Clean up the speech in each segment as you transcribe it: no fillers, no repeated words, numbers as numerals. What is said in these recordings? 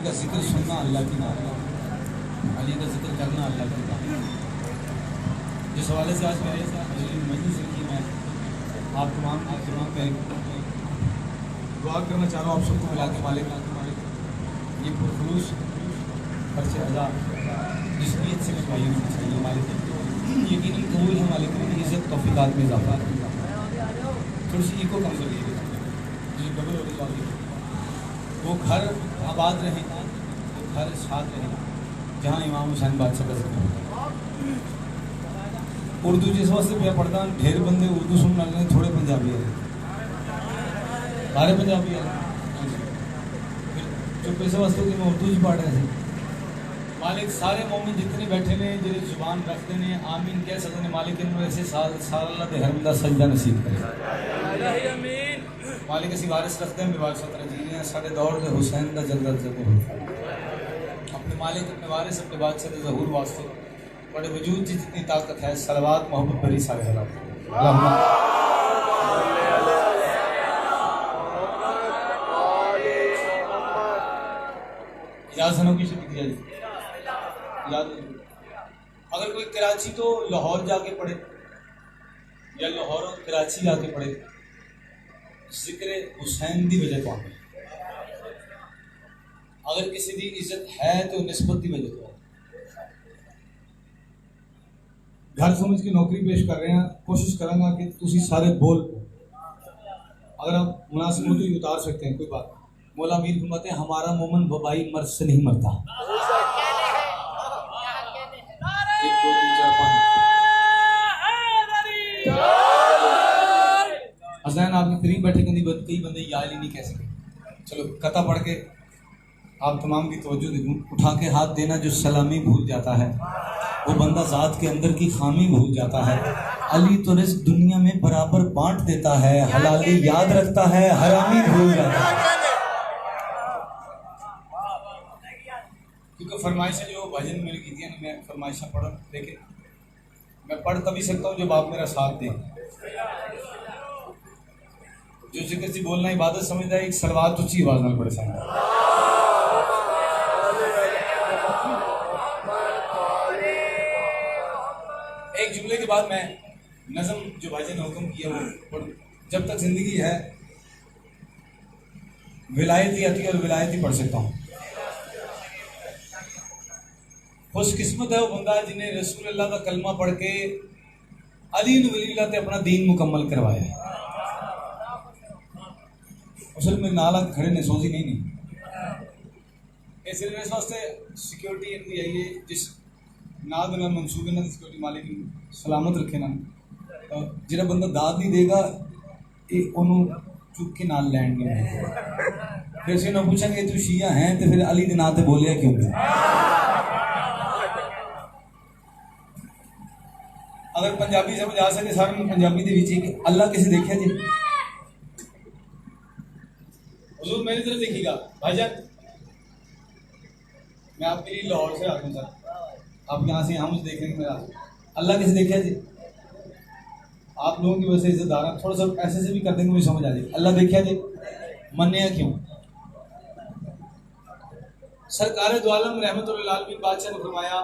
का जिक्र सुनना अल्लाह की नाम, अली का जिक्र करना अल्लाह की नाम। जिस हवाले से आज मेरे मजलिस रखी, मैं आप तमाम पे दुआ करना चाह रहा हूँ, आप सबको मिला के मालिक ये पुरखलूस खर्चे अदा जिस नीयत से मैं भाइयों को चाहिए मालिक यकीनन कबूल है मालिक की इज़्ज़त तौफीकात में इजाफा थोड़ी सी इको कम करिए जी डबल हो रही वो घर आबाद रहे, वो घर साथ रहे जहाँ इमाम हुसैन बादशाह का जिक्र होता। उर्दू जिस वास्ते पे पढ़ता ढेर बंदे उर्दू सुन रहे हैं, थोड़े पंजाबी है, सारे पंजाबी है, जो पैसे वास्ते कि मैं उर्दू ही पढ़ रहे थे। मालिक सारे मोमिन जितने बैठे ने जो जुबान रखते ने आमीन कह सकते हैं, मालिक इन वैसे साल दे हरम दा सजदा नसीब करे मालिक असी वारिस रखते हैं बिवार सत्र जी ने साढ़े दौर के हुसैन का जल्द जल्द अपने मालिक अपने वारिस अपने बादशाह के ज़हूर वास्ते बड़े वजूद जितनी ताकत है सलवात मोहब्बत भरी सारे हालात इजाज़त की शुक्रिया जी। अगर कोई कराची तो लाहौर जाके पढ़े या लाहौर और कराची जाके पढ़े जिक्र हुसैन की वजह तो आए, अगर किसी की इज्जत है तो निस्बत की वजह तो आए। घर समझ के नौकरी पेश कर रहे हैं, कोशिश करूंगा कि तुसी सारे बोल अगर आप मुनासिब हो तो ये उतार सकते हैं, कोई बात। मौला मीर फरमाते हैं हमारा मोमन वबाई मर्ज से नहीं मरता। 1 2 3 4 5 हसनैन आपके करीब बैठे कई बंदे याद ही नहीं कह सके। चलो कथा पढ़ के आप तमाम की तवज्जो दे दूँ। उठा के हाथ देना जो सलामी भूल जाता है, वो बंदा ज़ात के अंदर की खामी भूल जाता है। अली तो रिज़्क़ दुनिया में बराबर बांट देता है, हलाली याद रखता है, हरामी भूल जाता है। क्योंकि फरमाइशें जो भजन मेरी की थी, मैं फरमाइशें पढ़, लेकिन मैं पढ़ तभी सकता हूँ जब आप मेरा साथ दें। जो जिक्र से बोलना इबादत समझता है, एक सलवात उच्ची आवाज में पढ़े सामने। एक जुमले के बाद मैं नज़म जो भजन हुक्म किया वो पढ़। जब तक जिंदगी है विलायती आती और विलायती पढ़ सकता हूँ। खुशकिस्मत है वो बंदा जिन्हें रसूल अल्लाह का कलमा पढ़ के अली वलील्लाह ते अपना दीन मुकम्मल करवाया। असल में नाला खड़े ने सोची नहीं सिर्फ इस वास्ते सिक्योरिटी इनकी आई है जिस नाद ना मनसूबे ना सिक्योरिटी मालिक सलामत रखे ना जिहड़ा बंदा दाद नहीं देगा ये उन्होंने चुक के नाल लैंड नहीं फिर से ना पूछेंगे तू शिया हैं तो फिर अली के नाम से बोलिया क्यों। अगर पंजाबी समझ आ सके सारे में पंजाबी दे विच कि अल्लाह किसे देखा जी हुजूर मेरी तरफ देखिएगा भाईजान, मैं आपके लिए लाहौर से आता हूँ सर, आप यहाँ से यहाँ मुझे देख रहे हैं मेरा अल्लाह किसे देखा जी। आप लोगों की वजह से इज्जतदार हैं, थोड़ा सा ऐसे से भी कर देंगे मुझे समझ आ जाए। अल्लाह देखा जी मन्ने क्यों। सरकार दो आलम रहमतुल्लाह अलैहि बादशाह ने फरमाया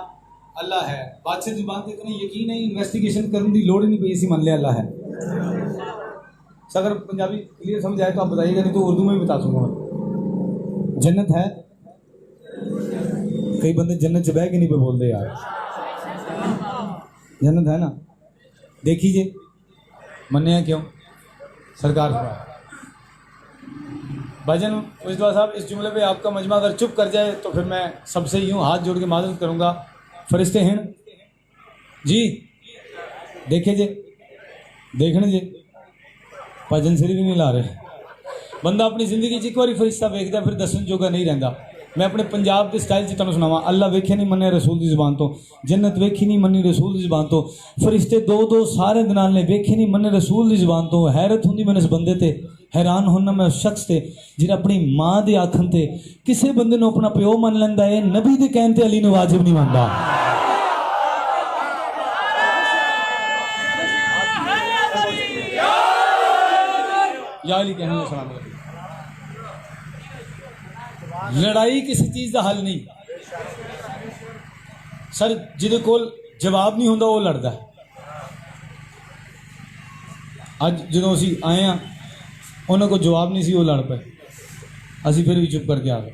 अल्लाह है। बादशाह जुबान पे इतना यकीन नहीं, इन्वेस्टिगेशन करने की लोड़ ही नहीं पई, इसी मान लिया अल्लाह है। अगर पंजाबी क्लियर समझ आए तो आप बताइएगा, नहीं तो उर्दू में भी बता दूंगा। जन्नत है, कई बंदे जन्नत च बह के नहीं पे बोलते यार। जन्नत है ना, देखिए मन्ने क्यों सरकार भजन उजवा साहब। इस जुमले पे आपका मजमा अगर चुप कर जाए तो फिर मैं सबसे यूं हाथ जोड़ के माजरत करूंगा। फरिश्ते हैं जी, देखे जे देखने जे भजन सिर भी नहीं ला रहे। बंदा अपनी जिंदगी एक बार फरिश्ता वेखदा फिर दसन जोगा नहीं रहिंदा। मैं अपने पंजाब के स्टाइल च तुहानूं सुणावां। अल्लाह वेखे नहीं मन्ने रसूल की जुबान तो, जन्नत वेखी नहीं मन्नी रसूल की जुबान तो, फरिश्ते दो दो सारे दनाल ने वेखे नहीं मन्ने रसूल की जुबान तो। हैरत हुंदी मैनूं इस बंदे ते, हैरान होना मैं उस शख्स ते जिहड़ा अपनी माँ के आखन ते किसी बंदे नूं अपना प्यो मन लैंदा है, नबी दे कहण ते अली नूं वाजिब नहीं मनदा। या अली कहने सलाम लड़ाई किसी चीज़ का हल नहीं सर। जिदे कोल जवाब नहीं होंदा वो लड़दा है। अज जो असी आए हैं उन्होंने को जवाब नहीं सी वो लड़ पे, असी फिर भी चुप करके आ गए।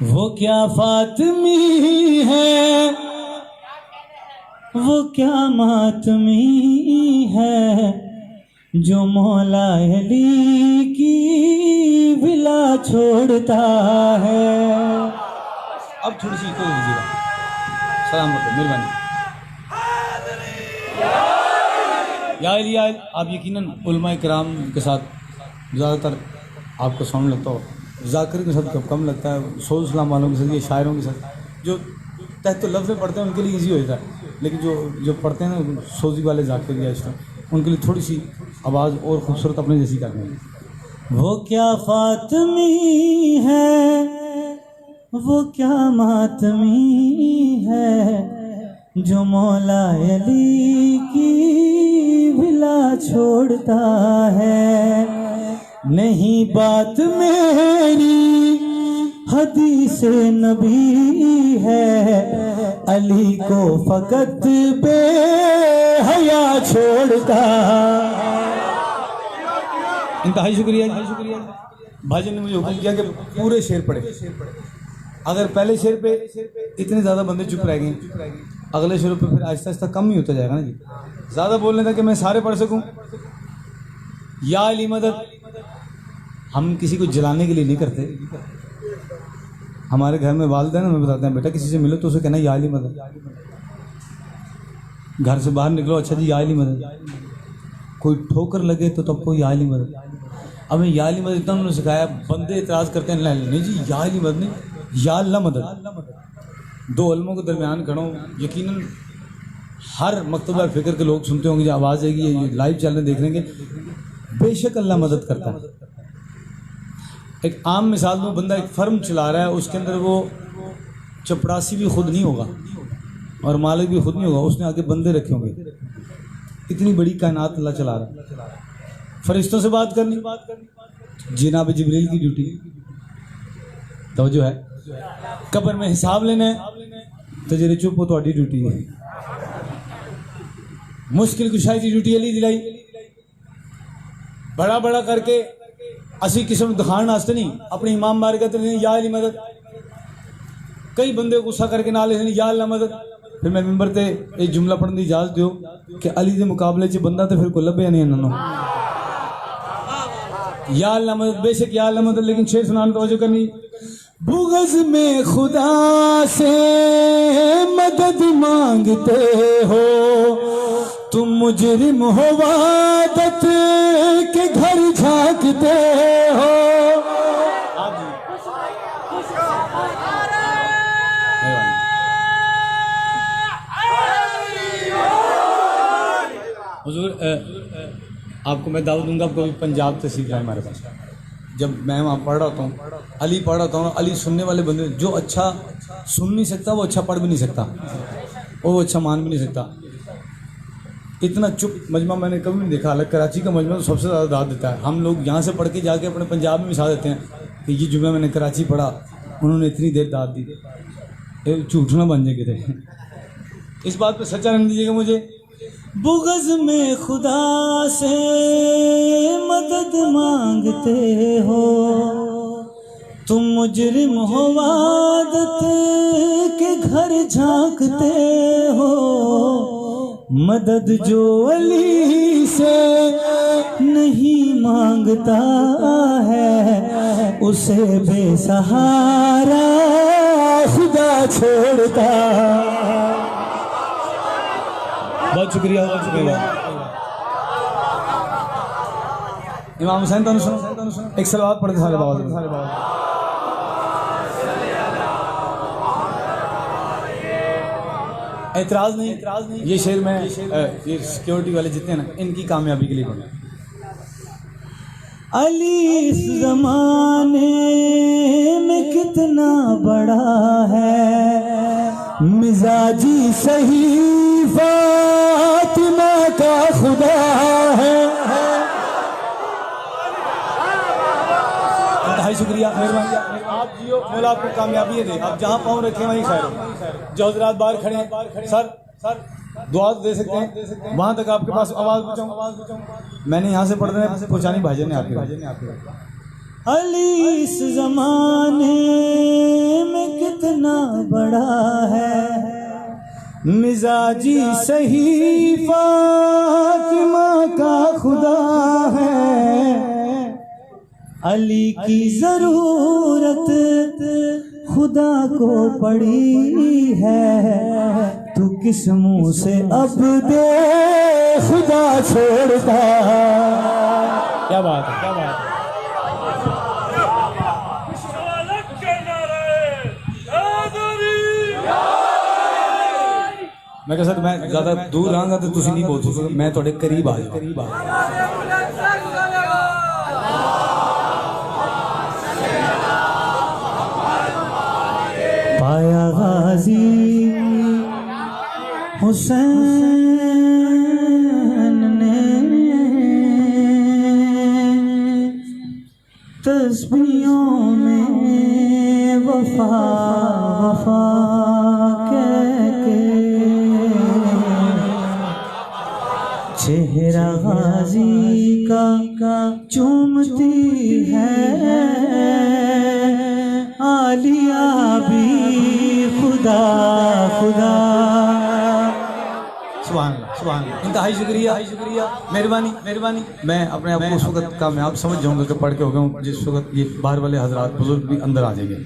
वो क्या फातिमी है, वो क्या मातमी है, जो मौला अली की विला छोड़ता है। अब थोड़ी सी को दीजिएगा, सलाम मेहरबानी। या अली आप यकीनन उलमा किराम के साथ ज़्यादातर आपको साउंड लगता हो, जाकिर के साथ कम लगता है, सोल इस्लाम वालों के साथ, ये शायरों के साथ जो तहत तो लफ्ज़ में पढ़ते हैं उनके लिए ईजी हो जाता है, लेकिन जो पढ़ते हैं ना सोजी वाले जाकिर या इस तरह, उनके लिए थोड़ी सी आवाज़ और खूबसूरत अपने जैसी करनी है। वो क्या फातिमी है, वो क्या मातमी है, जो मौला अली की विला छोड़ता है। नहीं बात मेरी हदीस नबी है, अली को फकत बेहया छोड़ता। इंतहाई शुक्रिया भाईजान ने मुझे हुक्म किया कि पूरे शेर पढ़े। अगर पहले शेर पे इतने ज़्यादा बंदे चुप रह गए, अगले शेरों पे फिर आहिस्ता आहिस्ता कम ही होता जाएगा ना जी। ज़्यादा बोलने था कि मैं सारे पढ़ सकूं। या अली मदद हम किसी को जलाने के लिए नहीं करते। हमारे घर में वालिदैन हमें बताते हैं, बेटा किसी से मिलो तो उसे कहना या अली मदद। घर से बाहर निकलो, अच्छा जी या अली मदद। कोई ठोकर लगे तो तब को या अली मदद। हमें या अली मदद इतना उन्होंने सिखाया, बंदे इतराज़ करते हैं नहीं जी या अली मदद नहीं, या अल्लाह मदद। दो उलमों के दरमियान खड़ा हूँ, यकीनन हर मकतबा फ़िक्र के लोग सुनते होंगे, जो आवाज़ आएगी ये लाइव चैनल देख लेंगे, बेशक अल्लाह मदद करता है। एक आम मिसाल में बंदा एक फर्म चला रहा है, उसके अंदर वो चपरासी भी खुद नहीं होगा और मालिक भी खुद नहीं होगा, उसने आगे बंदे रखे होंगे। इतनी बड़ी कायनात अल्लाह चला रहा है। फरिश्तों से बात करनी, जनाब जिब्रील की ड्यूटी, तो जो है कब्र में हिसाब लेना है तो जेरे चुप हो तो ड्यूटी है। मुश्किल कुशाई की ड्यूटी अली दिलाई, बड़ा बड़ा करके असी किस्म दिखाने वास्ते नहीं, अपनी इमाम मार कहते नहीं या अली मदद। कई बंदे गुस्सा करके ना लेते या अल्लाह मदद। फिर मैं मिंबर ते एक जुमला पढ़ने की इजाजत दो कि अली के मुकाबले च बंदा तो फिर कोई लभे नहीं इन्होंने या अल्लाह मदद। बेशक या अल्लाह मदद, लेकिन शेर सुनाने तवज्जो करनी। बुग़्ज़ में खुदा से मदद मांगते हो, तुम मुजरिम हो वादत के घर झांकते हो। हुजूर आपको मैं दावत दूंगा, आप कभी पंजाब तशरीफ लाए हमारे पास। जब मैं वहाँ पढ़ रहा हूँ, अली पढ़ रहा हूँ, अली सुनने वाले बंदे, जो अच्छा सुन नहीं सकता वो अच्छा पढ़ भी नहीं सकता, वो अच्छा मान भी नहीं सकता। इतना चुप मजमा मैंने कभी नहीं देखा। अलग कराची का मजमा तो सबसे ज़्यादा दाद देता है। हम लोग यहाँ से पढ़ के जाके अपने पंजाब में मिसा देते हैं कि ये जुम्मा मैंने कराची पढ़ा, उन्होंने इतनी देर दाद दी। झूठ ना बन जाए थे। इस बात पे सच्चा रंग दीजिएगा मुझे। बुग़्ज़ में खुदा से मदद मांगते हो, तुम मुजरिम हो वादत के घर झांकते हो। मदद जो अली से नहीं मांगता है, उसे बेसहारा खुदा छोड़ता। बहुत शुक्रिया, बहुत शुक्रिया। इमाम हुसैन तो सुनो, एक सलावत पढ़ते सारे बाबा। एतराज़ नहीं, ये शेर में ये सिक्योरिटी वाले जितने ना, इनकी कामयाबी के लिए बना। अली इस ज़माने में कितना बड़ा है, मिजाजी सही फातिमा का खुदा है। इंतहाई शुक्रिया। शुक्रिया मेहरबानी। आप जियो, मौला आपको कामयाबी दे। आप जहाँ पाँव रखें वहीं खैर हो। जो हजरात बाहर खड़े हैं, सर दुआ दे सकते हैं, वहाँ तक आपके पास आवाज़ पहुँचाऊँ। मैंने यहाँ से पढ़ने पहुँचानी भाईजान ने आपके अली इस जमाने में कितना बड़ा है, मिजाजी सही फातिमा का खुदा है। अली की जरूरत खुदा को पड़ी है, तू किस मुंह से अब दे खुदा छोड़ता। क्या बात है, क्या बात है। मैं कह सकता मैं ज्यादा दूर रहांगा तो तुसी नहीं बोल सकते, मैं थोड़े करीब आ जाऊँ। पाया गाजी हुसैन ने तस्बीहों में वफा वफा चेहरा गाजी का चूमती है, आलिया भी खुदा खुदा। सुभान अल्लाह, सुभान अल्लाह। इंतहाई शुक्रिया, मेहरबानी। मैं अपने आप को उस वक्त कामयाब समझ जाऊंगा कि पढ़ के हो गया हूँ जिस वक्त ये बाहर वाले हजरात बुजुर्ग भी अंदर आ जाएंगे।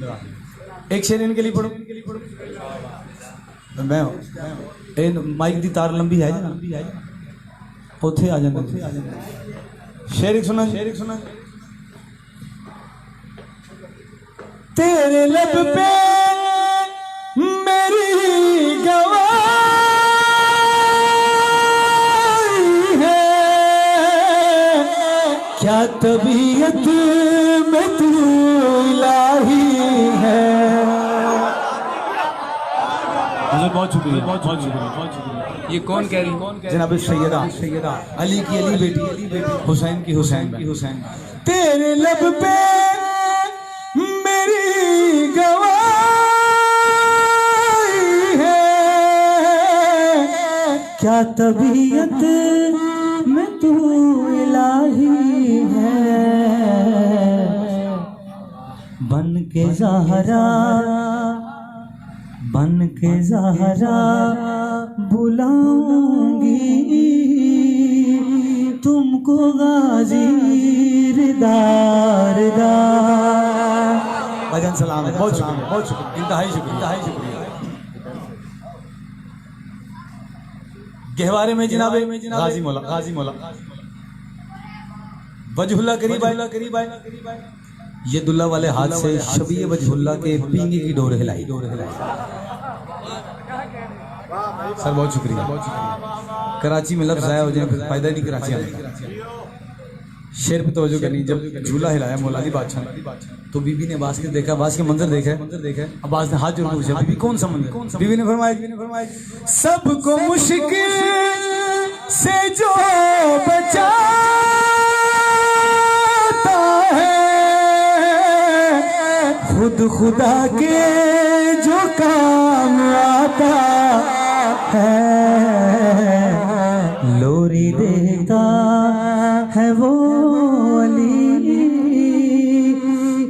एक शेर इनके लिए पढ़ो। मैं माइक दी तार लंबी है ना, उथे आ जाना। शेर सुना। तेरे लब पे मेरी गवाही है, क्या तबीयत में तू इलाही है। बहुत शुक्रिया। ये कौन कह रही? जनाब सैयदा अली की अली बेटी, हुसैन की हुसैन। तेरे लब पे मेरी गवाही है, क्या तबीयत में तू इलाही है। बन के ज़हरा बुलाऊंगी तुमको गाजी रिदार भजन सलाम है। बहुत शुक्रिया, इंतहाई शुक्रिया। गहवारे में जनाब गाजी मौला वजहुल्ला करीब आए। ये दुल्ला वाले हाथ से शबीए वजहुल्ला के पींगे की डोर हिलाई। सर बहुत शुक्रिया। कराची में लफ्ज आया हो जाए फिर फायदा नहीं कराची आने का। शेर पे तवज्जो करनी। जब झूला हिलाया मौलादी बादशाह ने तो बीबी ने अब्बास के देखा, अब्बास के मंजर देखा। अब्बास ने हाथ जोड़ के पूछा, बीबी कौन सा मंजर? बीबी ने फरमाया सबको मुश्किल से जो बचाता है, खुद खुदा के जो काम आता है। लोरी देता है वो अली,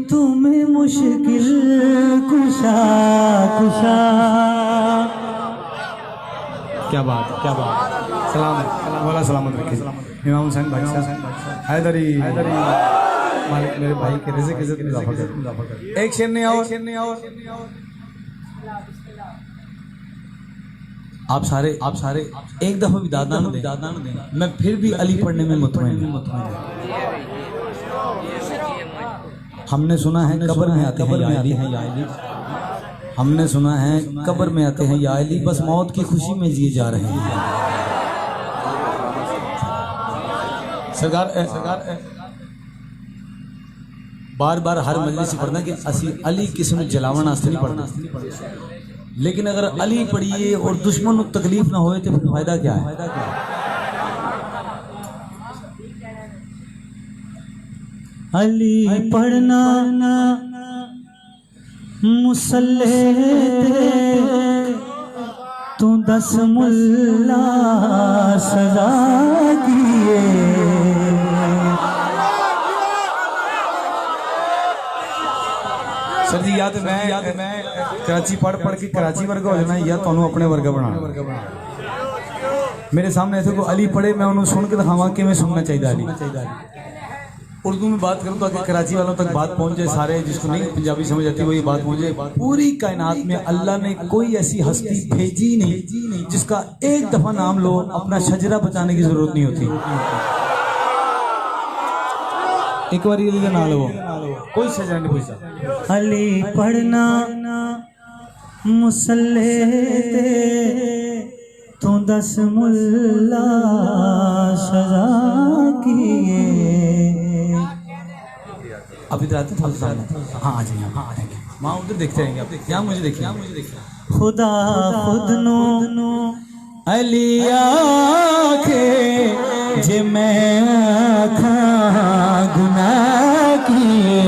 तुम्हें मुश्किल कुशा। क्या बात। सलाम वाला सलामत रखे। इमाम हुसैन भाई साहब हैदरी मालिक मेरे भाई के रिज़्क़ इज़्ज़त में इजाफा कर। एक शेर नहीं आओ। आप सारे एक दफा भी दादा न दें, मैं फिर भी अली पढ़ने में मुतमईन हूं। हमने सुना है कब्र में आते हैं या अली, हमने सुना है कब्र में आते हैं या अली, बस मौत की खुशी में जिए जा रहे हैं। सरकार बार बार हर मजलिस से पढ़ना कि असी अली किसी ने जलावन आस्ते नहीं पढ़ना, लेकिन अगर अली पढ़िए और दुश्मन को तकलीफ ना होए तो फिर फायदा क्या है। अली पढ़ना मुसल्ले तू दस मुल्ला सजा किए। सर जी या तो मैं कराची पढ़ के कराची वर्गा हो जाना या तुहानू अपने वर्गा बनाना। मेरे सामने ऐसे को अली पढ़े मैं उन्होंने सुन के दिखावा कि मैं सुनना चाहिए अली। उर्दू में बात करूँ ताकि कराची वालों तक बात पहुंच जाए, सारे जिसको नहीं पंजाबी समझ आती वो ये बात पहुंच जाए। पूरी कायनात में अल्लाह ने कोई ऐसी हस्ती भेजी नहीं जिसका एक दफा नाम लो अपना शजरा बचाने की जरूरत नहीं होती। एक बार ये ना लो कोई शजरा नहीं पूछता। अली पढ़ना मुसल्ले तू दस मुल्ला सजा किए। अब इधर आते थोड़ा सा। हाँ आ जाइए, हाँ आ जाएंगे। वहाँ उधर देखते रहेंगे आप। यहाँ मुझे देखिए, खुदा खुद नो अली आखे जे मैं गुनाह किए।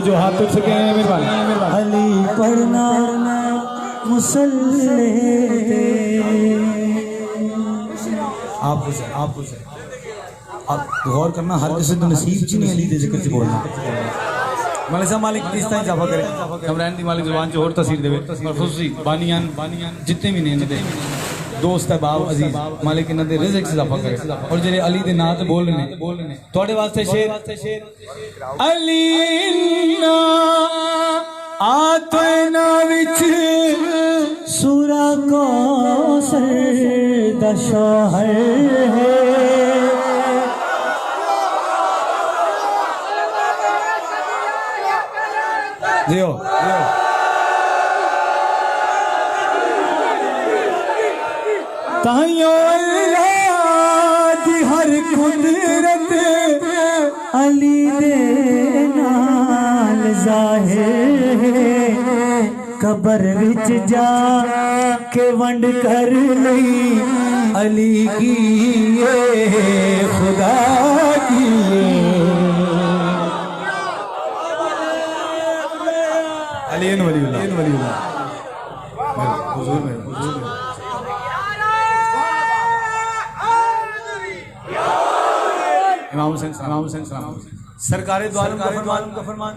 जो हाथ उठ सके मेरे भाई। अली पढ़ना मुसल्ले आप गौर करना हर किसी को नसीब च नहीं अली दे जिक्र च बोलना। मौलवी साहब मालिक इस तरह इजाफा करे कमरान दी मालिक जुबान च और तसीर देवे और खुशी बानियान जितने भी ने दे दोस्त है बाब अजीज मालिक इन्हां दे रिज़्क च इजाफा करे। और जेरे अली दे नाम ते बोल रहे थोड़े वास्ते शेर अली ना आतना विच सूरा कौसर दा शौहर है। जियो ताइयो अल्लाह दी हर कुदरत अली दे नाल ज़ाहिर। कबर विच जा के वंड कर लई अली की खुदा की। अली वलीउल्लाह हुजूर में इमाम हुसैन सलाम सरकारे दो आलम का फरमान।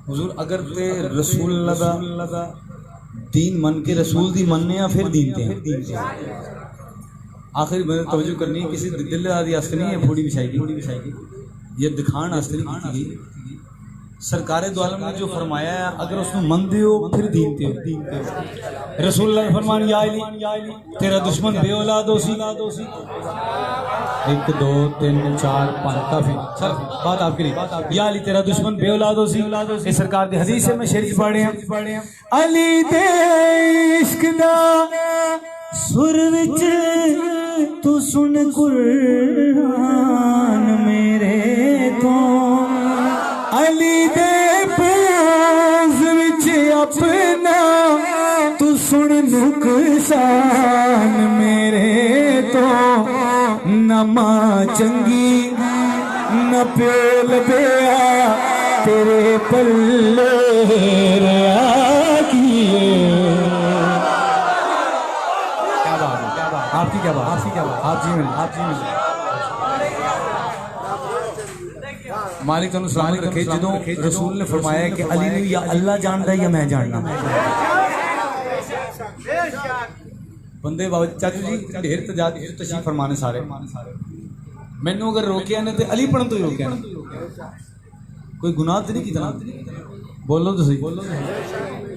हुजूर अगर ते रसूल दा दीन मन के रसूल दी मनने या फिर दीन ते आखिर मैंने तवज्जो करनी है किसी दिल दी आस्ते नहीं है फूड़ी बिछाएगी ये दिखान आस्ते नहीं की गई। सरकारे दो आलम ने जो फरमाया है अगर उसमें मन दियो फिर दीन ते रसूल अल्लाह फरमान या अली तेरा दुश्मन बे औलाद होसी 1 2 3 4 5 काफी सर बात आपके लिए। या अली तेरा दुश्मन बे औलाद होसी ये सरकार दी हदीस है मैं शेर पढ़ रहे हैं। अली दे इश्क दा सुर विच तू सुन कुरान मेरे तो। अली दे पेज विच अपना तू सुन नुकसान मेरे तो। न मां चंगी न प्योल बेया तेरे पल्ले रहा किए। आपकी क्या बात आप जी मिल मालिक तुहानू सलामत रखे। जो रसूल ने फरमाया कि अली ने या अल्लाह जानता है या मैं जानना। बंदे बाबा चाचू जी ढेर तशरीफ फरमाने सारे मैनू अगर रोकिया ने तो अली पढ़न तो ही रोकिया कोई गुनाह तो नहीं कितना। बोलो तो सही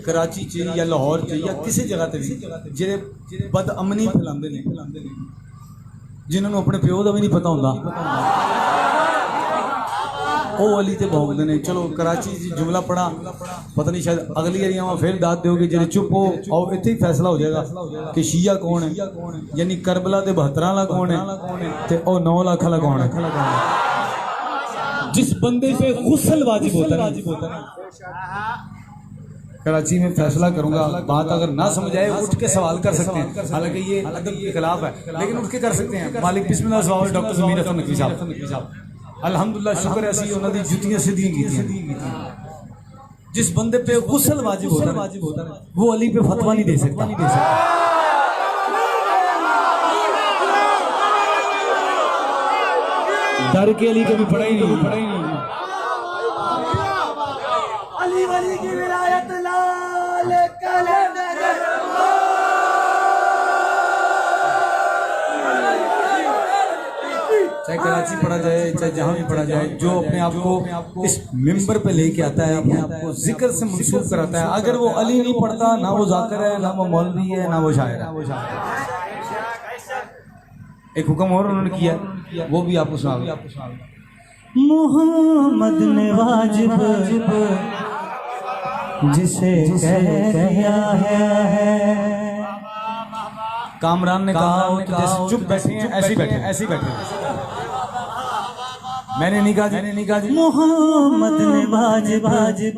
कराची च या लाहौर च या किसी जगह ते भी जेरे बदअमनी फैलांदे ने जिन्होंने अपने प्यो का भी नहीं पता होंदा ओ अली ते भौंकदे ने। चलो कराची जुमला पढ़ा पता नहीं शायद अगली बारी आवां फिर दाद दोगे जेरे चुप हो आओ इत्थे ही फैसला हो जाएगा कि शिया कौन है यानी करबला ते 72 वाला कौन है ते ओ 9 लाख वाला कौन है। जिस बंदे पे गुस्ल वाजिब होता है कराची में फैसला करूंगा। बात अगर ना समझ आए उठ के सवाल कर सकते हैं, हालांकि ये अदब के खिलाफ है, लेकिन उठ के कर सकते हैं। मालिक बिस्मिल्लाह सवाल डॉक्टर ज़मीर अख्तर नकवी साहब अल्हम्दुलिल्लाह शुक्र है सी उन्होंने जुतियां सीधी की। जिस बंदे पे गुस्ल वाजिब होता है वो अली पे फतवा नहीं दे सकता। डर के अली कभी पढ़ा ही नहीं। अली वली की विलायत लाल कलंदर चाहे कराची पढ़ा जाए चाहे जहां भी पढ़ा जाए, जो अपने आप को इस मिंबर पे लेके आता है, अपने आप को जिक्र से मंसूब कराता है, अगर वो अली नहीं पढ़ता ना वो जाकिर है, ना वो मौलवी है, ना वो शायर है। एक हुक्म और उन्होंने किया, वो भी आपको सुना। मोहम्मद ने वाजिब जिसे कह दिया है। कामरान ने कहा हो तो जैसे चुप बैठे हैं ऐसे बैठे। मैंने नहीं कहा जी। मोहम्मद ने वाजिब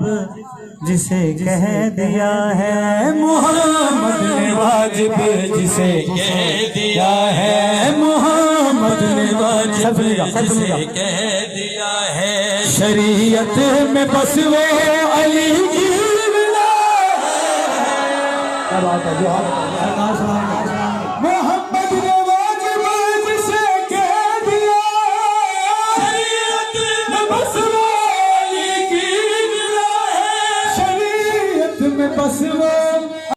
जिसे कह दिया है। मोहम्मद ने वाजिब जिसे कह दिया है। मोहम्मद ने वाजिब जिसे कह दिया है। शरीयत में बस वो अली की विलायत है। क्या बात है।